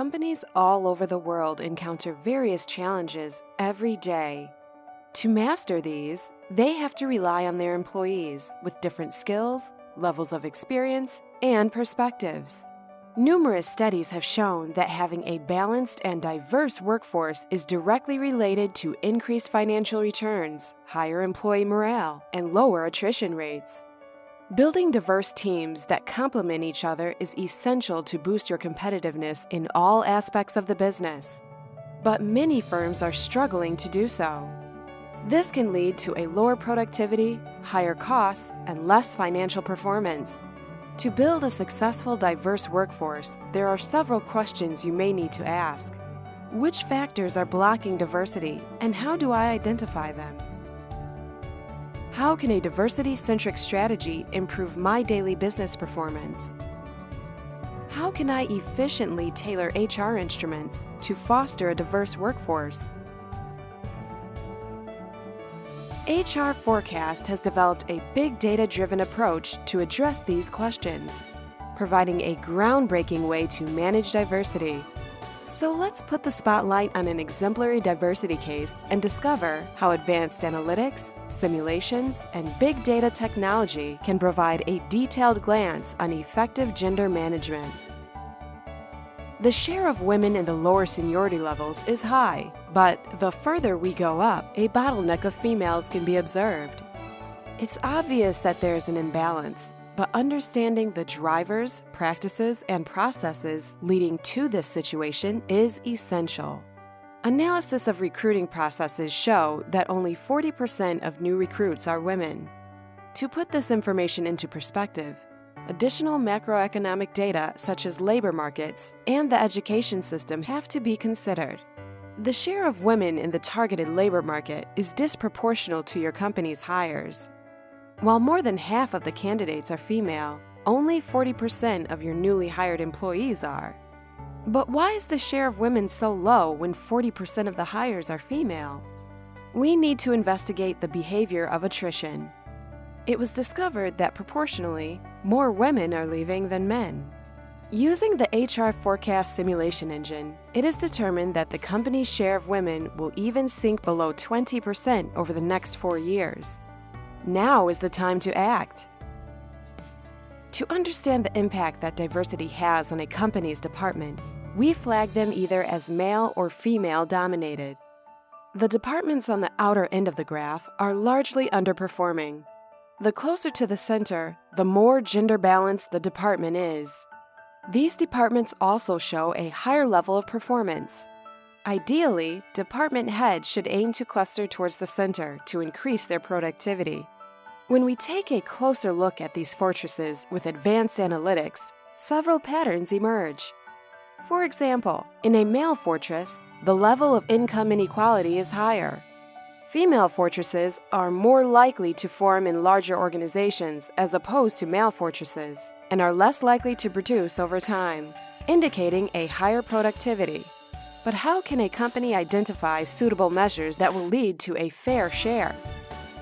Companies all over the world encounter various challenges every day. To master these, they have to rely on their employees with different skills, levels of experience, and perspectives. Numerous studies have shown that having a balanced and diverse workforce is directly related to increased financial returns, higher employee morale, and lower attrition rates. Building diverse teams that complement each other is essential to boost your competitiveness in all aspects of the business. But many firms are struggling to do so. This can lead to a lower productivity, higher costs, and less financial performance. To build a successful, diverse workforce, there are several questions you may need to ask. Which factors are blocking diversity, and how do I identify them? How can a diversity-centric strategy improve my daily business performance? How can I efficiently tailor HR instruments to foster a diverse workforce? HRForecast has developed a big data-driven approach to address these questions, providing a groundbreaking way to manage diversity. So let's put the spotlight on an exemplary diversity case and discover how advanced analytics, simulations, and big data technology can provide a detailed glance on effective gender management. The share of women in the lower seniority levels is high, but the further we go up, a bottleneck of females can be observed. It's obvious that there's an imbalance, but understanding the drivers, practices, and processes leading to this situation is essential. Analysis of recruiting processes show that only 40% of new recruits are women. To put this information into perspective, additional macroeconomic data such as labor markets and the education system have to be considered. The share of women in the targeted labor market is disproportional to your company's hires. While more than half of the candidates are female, only 40% of your newly hired employees are. But why is the share of women so low when 40% of the hires are female? We need to investigate the behavior of attrition. It was discovered that proportionally, more women are leaving than men. Using the HRForecast simulation engine, it is determined that the company's share of women will even sink below 20% over the next 4 years. Now is the time to act. To understand the impact that diversity has on a company's department, we flag them either as male or female dominated. The departments on the outer end of the graph are largely underperforming. The closer to the center, the more gender balanced the department is. These departments also show a higher level of performance. Ideally, department heads should aim to cluster towards the center to increase their productivity. When we take a closer look at these fortresses with advanced analytics, several patterns emerge. For example, in a male fortress, the level of income inequality is higher. Female fortresses are more likely to form in larger organizations as opposed to male fortresses, and are less likely to produce over time, indicating a higher productivity. But how can a company identify suitable measures that will lead to a fair share?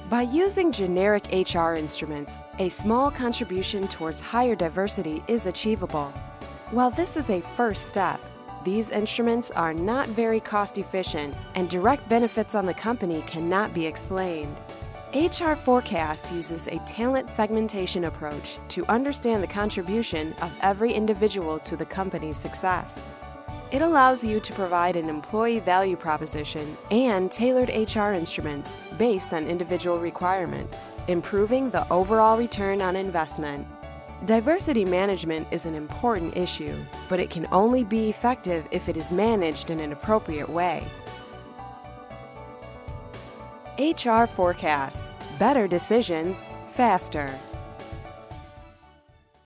By using generic HR instruments, a small contribution towards higher diversity is achievable. While this is a first step, these instruments are not very cost-efficient, and direct benefits on the company cannot be explained. HRForecast uses a talent segmentation approach to understand the contribution of every individual to the company's success. It allows you to provide an employee value proposition and tailored HR instruments based on individual requirements, improving the overall return on investment. Diversity management is an important issue, but it can only be effective if it is managed in an appropriate way. HRForecasts. Better decisions, faster.